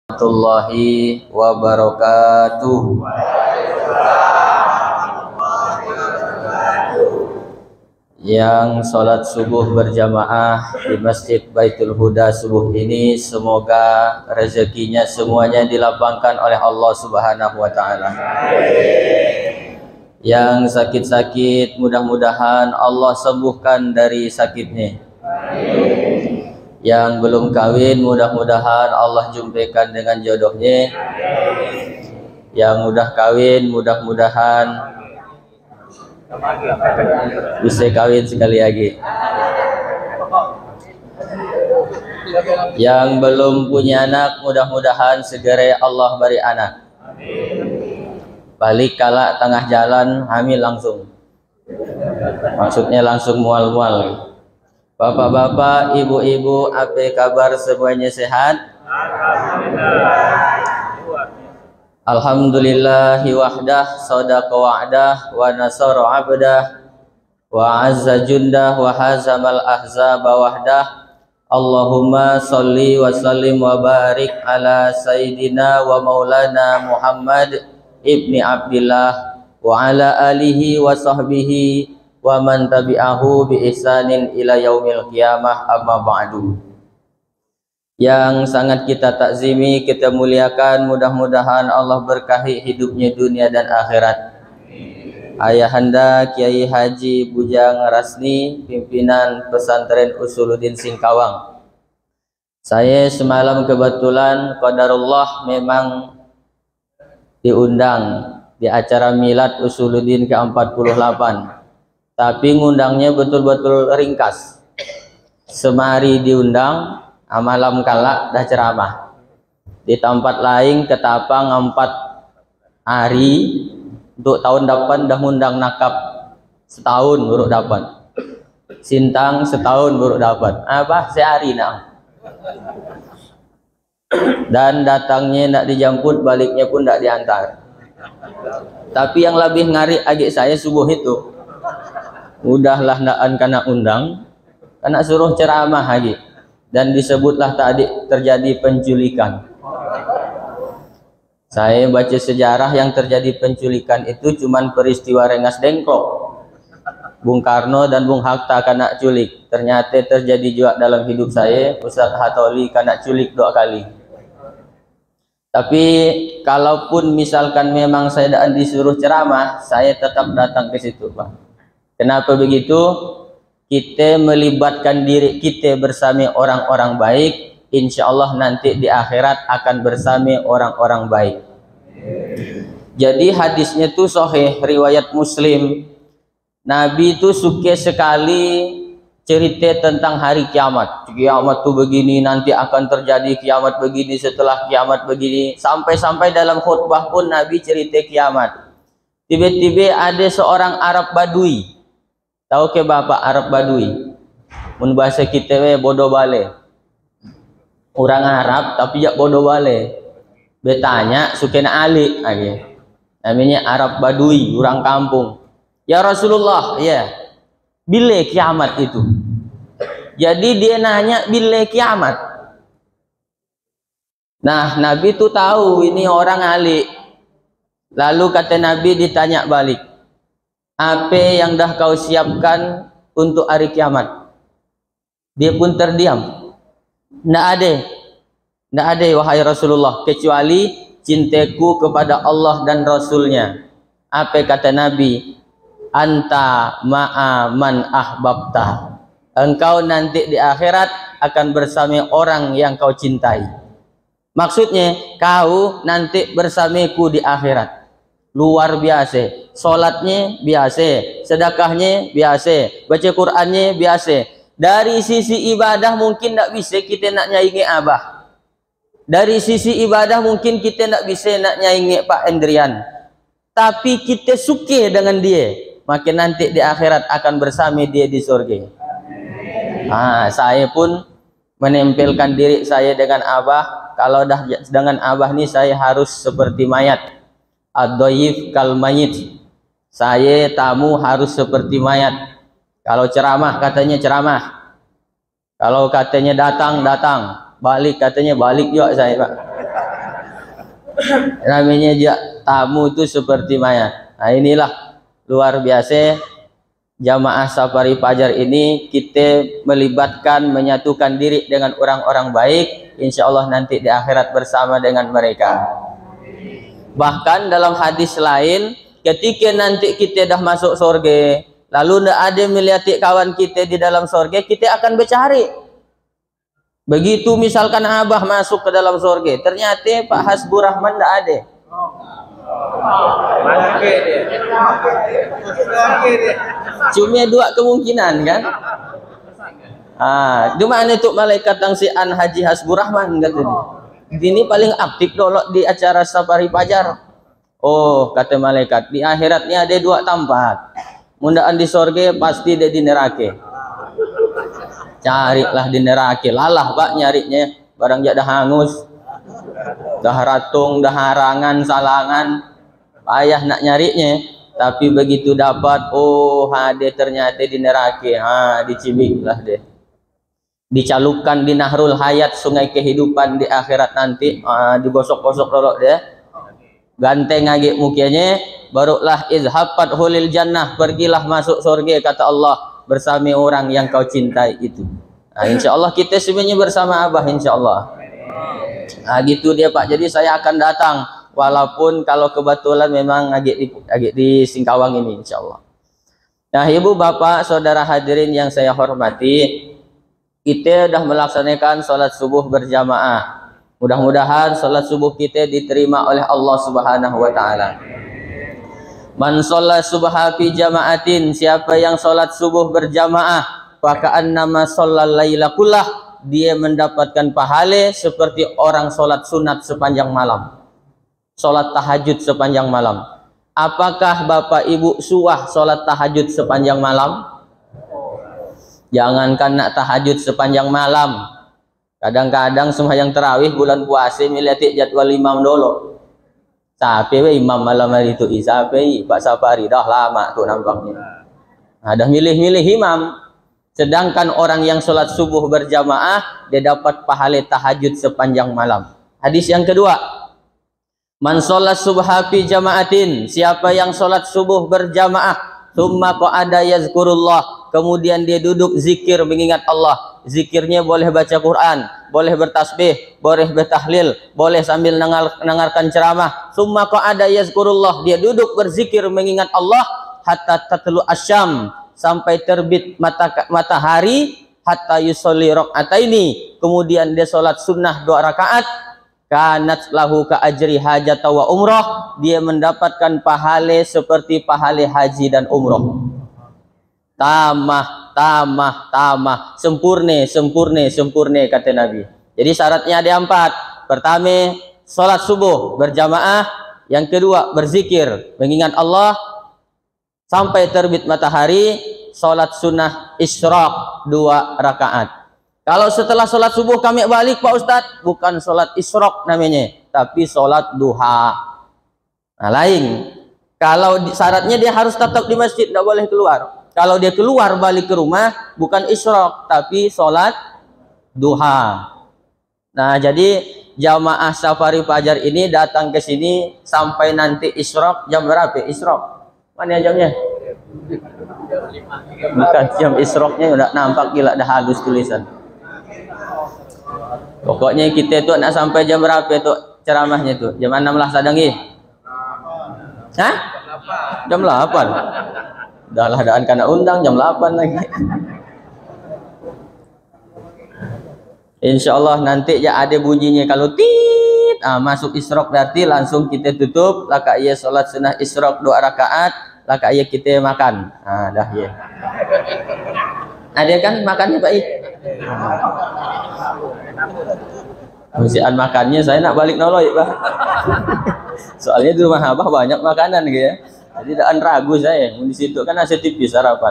Warahmatullahi wabarakatuh. Yang sholat subuh berjamaah di Masjid Baitul Huda subuh ini, semoga rezekinya semuanya dilapangkan oleh Allah Subhanahu wa Ta'ala. Yang sakit-sakit, mudah-mudahan Allah sembuhkan dari sakitnya. Yang belum kawin, mudah-mudahan Allah jumpakan dengan jodohnya. Yang udah kawin, mudah-mudahan bisa kawin sekali lagi. Yang belum punya anak, mudah-mudahan segera Allah beri anak. Balik kala tengah jalan hamil langsung, maksudnya langsung mual-mual. Bapak-bapak, ibu-ibu, apa kabar, semuanya sehat? Alhamdulillahi wahdah, sadaqa wa'dah, wa nasara abdah, wa azza jundah, wa hazamal ahzaba wahdah. Allahumma salli wa sallim wa barik ala sayyidina wa maulana Muhammad ibni Abdillah wa ala alihi wa sahbihi wa man tabi'ahu bi ihsanin ila yaumil qiyamah, amma ba'du. Yang sangat kita takzimi, kita muliakan, mudah-mudahan Allah berkahi hidupnya dunia dan akhirat. Ayahanda Kiai Haji Bujang Rasni, pimpinan pesantren Usuluddin Singkawang. Saya semalam kebetulan qadarullah memang diundang di acara milad Usuluddin ke-48. Tapi ngundangnya betul-betul ringkas. Semari diundang, malam kala dah ceramah. Di tempat lain ketapang 4 hari, untuk tahun depan dah ngundang nakap setahun baru dapat. Sintang setahun baru dapat. Apa? Sehari nak. Dan datangnya nak dijemput, baliknya pun tak diantar. Tapi yang lebih ngari agak saya subuh itu, udahlah ndak kena undang, kena suruh ceramah lagi, dan disebutlah tadi terjadi penculikan. Saya baca sejarah, yang terjadi penculikan itu cuman peristiwa Rengas Dengklok. Bung Karno dan Bung Hatta kena culik. Ternyata terjadi juga dalam hidup saya. Ustaz Hatoli kena culik 2 kali. Tapi kalaupun misalkan memang saya tidak disuruh ceramah, saya tetap datang ke situ, Pak. Kenapa begitu? Kita melibatkan diri kita bersama orang-orang baik, insya Allah nanti di akhirat akan bersama orang-orang baik. Jadi hadisnya tuh sahih, riwayat Muslim. Nabi itu suka sekali cerita tentang hari kiamat. Kiamat tuh begini, nanti akan terjadi kiamat begini, setelah kiamat begini. Sampai-sampai dalam khutbah pun Nabi cerita kiamat. Tiba-tiba ada seorang Arab Badui. Tahu ke bapak Arab Badui? Mun bahasa kita bodoh bale. Orang Arab tapi jak bodoh bale. Bertanya suka nak alik lagi. Namanya Arab Badui, orang kampung. Ya Rasulullah, ya. Bila kiamat itu? Jadi dia nanya bila kiamat. Nah, Nabi tu tahu ini orang alik. Lalu kata Nabi, ditanya balik, apa yang dah kau siapkan untuk hari kiamat? Dia pun terdiam. Tidak ada wahai Rasulullah, kecuali cintaku kepada Allah dan Rasulnya. Apa kata Nabi? Anta ma'a man ahbabta. Engkau nanti di akhirat akan bersama orang yang kau cintai. Maksudnya kau nanti bersamaku di akhirat. Luar biasa. Solatnya biasa, sedekahnya biasa, baca Qurannya biasa. Dari sisi ibadah mungkin tak bisa kita nak nyaingi Abah. Dari sisi ibadah mungkin kita tak bisa nak nyaingi Pak Endrian. Tapi kita suka dengan dia, maka nanti di akhirat akan bersama dia di surga. Saya pun menempelkan diri saya dengan Abah. Kalau dah dengan Abah ni, saya harus seperti mayat. Ad-dhaif kal mayit. Saya tamu harus seperti mayat. Kalau ceramah katanya ceramah. Kalau katanya datang, datang. Balik katanya balik juga saya, Pak. Namanya dia tamu itu seperti mayat. Nah, inilah luar biasa jamaah Safari Fajar ini, kita melibatkan, menyatukan diri dengan orang-orang baik, insya Allah nanti di akhirat bersama dengan mereka. Bahkan dalam hadis lain, ketika nanti kita dah masuk surga, lalu tidak ada melihat kawan kita di dalam surga, kita akan bercari. Begitu misalkan Abah masuk ke dalam surga, ternyata Pak Hasbur Rahman tidak ada. Cuma dua kemungkinan kan. Di mana itu malaikat tangsian Haji Hasbur Rahman kata dia. Ini paling aktif dulu di acara Safari Fajar. Oh, kata malaikat, di akhiratnya ada dua tempat. Mundaan di surga pasti dia di neraka. Carilah di neraka, lalah Pak nyarinya, barang dah hangus. Dah ratung, dah harangan, salangan, payah nak nyarinya. Tapi begitu dapat, oh dia ternyata di neraka, dicibiklah dia. Dicalupkan di Nahrul Hayat, sungai kehidupan di akhirat nanti, digosok-gosok dulu dia. Ganteng lagi mukanya, barulah izhabat hulil jannah, pergilah masuk surga kata Allah bersama orang yang kau cintai itu. Insya Allah kita sebenarnya bersama Abah insya Allah. Gitu dia Pak. Jadi saya akan datang walaupun kalau kebetulan memang agak di Singkawang ini insya Allah. Nah ibu bapak saudara hadirin yang saya hormati, kita sudah melaksanakan sholat subuh berjamaah. Mudah-mudahan sholat subuh kita diterima oleh Allah Subhanahu wa Ta'ala. Man sholat subha fi jama'atin, siapa yang sholat subuh berjamaah, faka'annama sholal laila kullah, dia mendapatkan pahala seperti orang sholat sunat sepanjang malam, sholat tahajud sepanjang malam. Apakah bapak ibu suah sholat tahajud sepanjang malam? Jangankan nak tahajud sepanjang malam, kadang-kadang sembahyang tarawih bulan puasa melihat jadwal imam dulu. Sampai imam malam hari itu, sampai Pak Safari dah lama tuh nampaknya. Dah milih-milih imam. Sedangkan orang yang sholat subuh berjamaah, dia dapat pahala tahajud sepanjang malam. Hadis yang kedua, man sholat subha fi jama'atin, siapa yang sholat subuh berjamaah, thumma qa'ada yazkurullah, kemudian dia duduk zikir mengingat Allah. Zikirnya boleh baca Quran, boleh bertasbih, boleh bertahlil, boleh sambil dengarkan ceramah. Thumma qa'ada yazkurullah, dia duduk berzikir mengingat Allah hatta tatlu asyam, sampai terbit matahari, hatta yusolli rakaataini, kemudian dia sholat sunnah 2 rakaat, kanat lahu ka ajri hajat wa umrah, dia mendapatkan pahala seperti pahala haji dan umrah. Tamah, sempurna kata Nabi. Jadi syaratnya ada 4. Pertama, sholat subuh berjamaah. Yang kedua, berzikir mengingat Allah sampai terbit matahari. Sholat sunnah isyraq 2 rakaat. Kalau setelah sholat subuh kami balik Pak Ustadz, bukan sholat isyraq namanya, tapi sholat duha. Nah lain. Kalau syaratnya dia harus tetap di masjid, tidak boleh keluar. Kalau dia keluar balik ke rumah, bukan isyraq, tapi sholat duha. Nah jadi jamaah Safari Fajar ini datang ke sini sampai nanti isyraq jam berapa? Isyraq mana jamnya? Bukan jam isyraqnya, udah nampak gila, dah halus tulisan. Pokoknya kita tuh nak sampai jam berapa tuh ceramahnya tuh? Jam 6 lah sadangi. Hah? Jam 8. Dah lah daan kena undang jam 8 lagi. Insya Allah nanti ya ada bunyinya kalau tit, masuk isyraq berarti langsung kita tutup. Laka iya sholat sunnah isyraq 2 rakaat, laka iya kita makan. Dah ya. Ada kan makannya Pak I? Musian makannya saya nak balik noloi Pak. Soalnya di rumah Abah banyak makanan gitu ya. Jadi tidak ragu saya, di situ kan nasi tipis sarapan.